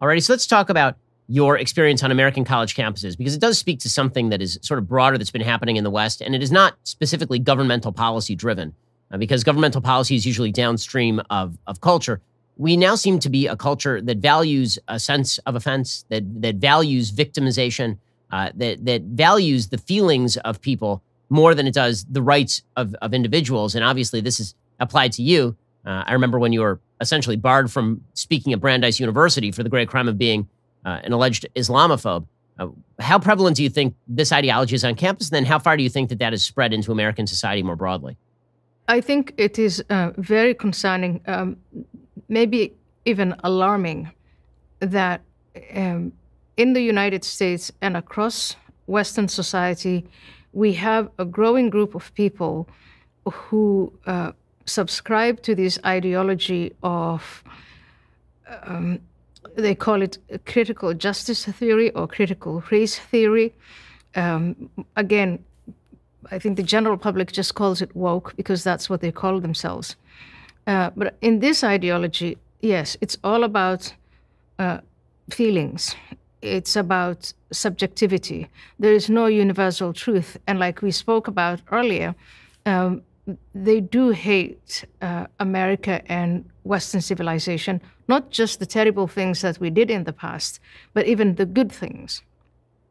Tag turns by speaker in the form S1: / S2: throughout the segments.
S1: Alrighty, so let's talk about your experience on American college campuses, because it does speak to something that is sort of broader that's been happening in the West, and it is not specifically governmental policy driven, because governmental policy is usually downstream of culture. We now seem to be a culture that values a sense of offense, that values victimization, that values the feelings of people more than it does the rights of individuals. And obviously, this is applied to you. I remember when you were essentially barred from speaking at Brandeis University for the great crime of being an alleged Islamophobe. How prevalent do you think this ideology is on campus? And then how far do you think that has spread into American society more broadly?
S2: I think it is very concerning, maybe even alarming, that in the United States and across Western society, we have a growing group of people who subscribe to this ideology of, they call it critical justice theory or critical race theory. Again, I think the general public just calls it woke because that's what they call themselves. But in this ideology, yes, it's all about feelings. It's about subjectivity. There is no universal truth. And like we spoke about earlier, they do hate America and Western civilization, not just the terrible things that we did in the past, but even the good things.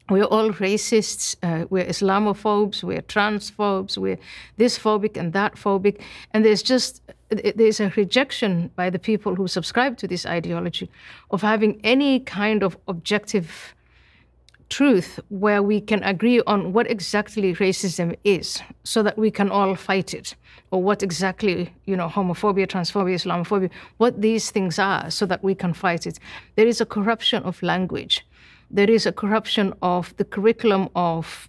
S2: We're all racists, we're Islamophobes, we're transphobes, we're this phobic and that phobic. And there's a rejection by the people who subscribe to this ideology of having any kind of objective truth where we can agree on what exactly racism is so that we can all fight it, or what exactly, homophobia, transphobia, Islamophobia, what these things are so that we can fight it. There is a corruption of language. There is a corruption of the curriculum of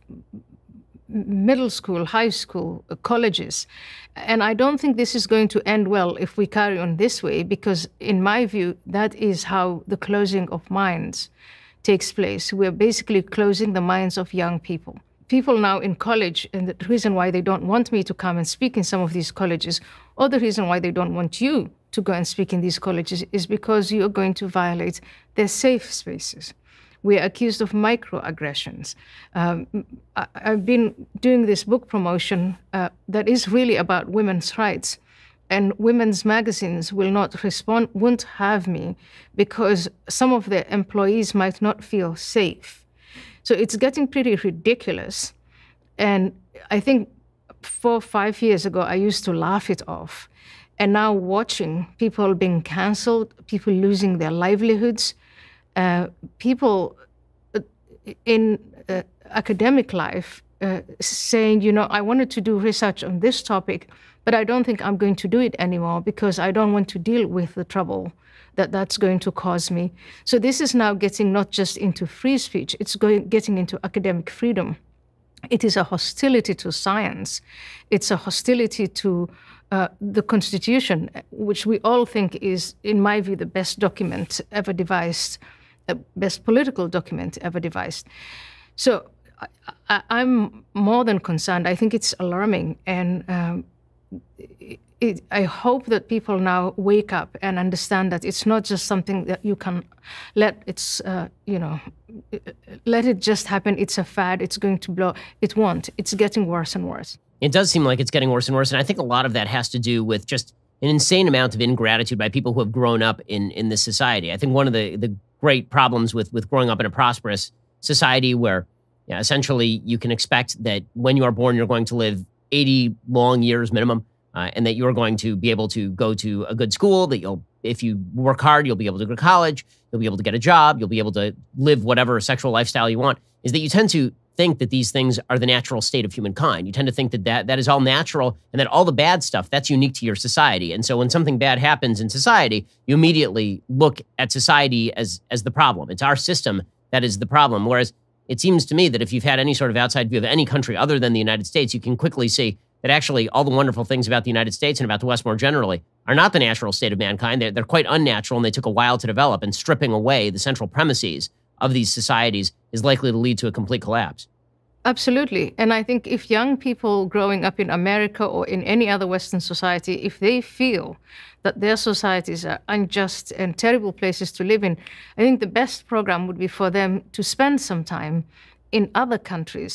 S2: middle school, high school, colleges. And I don't think this is going to end well if we carry on this way, because in my view, that is how the closing of minds takes place. We're basically closing the minds of young people. People now in college, and the reason why they don't want me to come and speak in some of these colleges, or the reason why they don't want you to go and speak in these colleges, is because you're going to violate their safe spaces. We're accused of microaggressions. I've been doing this book promotion that is really about women's rights, and women's magazines will not respond, won't have me, because some of their employees might not feel safe. So it's getting pretty ridiculous. And I think 4 or 5 years ago, I used to laugh it off. And now watching people being canceled, people losing their livelihoods, people in academic life saying, I wanted to do research on this topic, but I don't think I'm going to do it anymore because I don't want to deal with the trouble that's going to cause me. So this is now getting not just into free speech, it's getting into academic freedom. It is a hostility to science. It's a hostility to the Constitution, which we all think is, in my view, the best document ever devised, best political document ever devised. So I'm more than concerned. I think it's alarming. And I hope that people now wake up and understand that it's not just something that you can let let it just happen. It's a fad. It's going to blow. It won't. It's getting worse and worse.
S1: It does seem like it's getting worse and worse. And I think a lot of that has to do with just an insane amount of ingratitude by people who have grown up in this society. I think one of the great problems with growing up in a prosperous society where essentially you can expect that when you are born, you're going to live 80 long years minimum, and that you're going to be able to go to a good school, that if you work hard, you'll be able to go to college, you'll be able to get a job, you'll be able to live whatever sexual lifestyle you want, is that you tend to think that these things are the natural state of humankind. You tend to think that is all natural, and that all the bad stuff, that's unique to your society. And so when something bad happens in society, you immediately look at society as the problem. It's our system that is the problem. Whereas it seems to me that if you've had any sort of outside view of any country other than the United States, you can quickly see that actually all the wonderful things about the United States and about the West more generally are not the natural state of mankind. They're quite unnatural, and they took a while to develop, and stripping away the central premises of these societies is likely to lead to a complete collapse.
S2: Absolutely. And I think if young people growing up in America or in any other Western society, if they feel that their societies are unjust and terrible places to live in, I think the best program would be for them to spend some time in other countries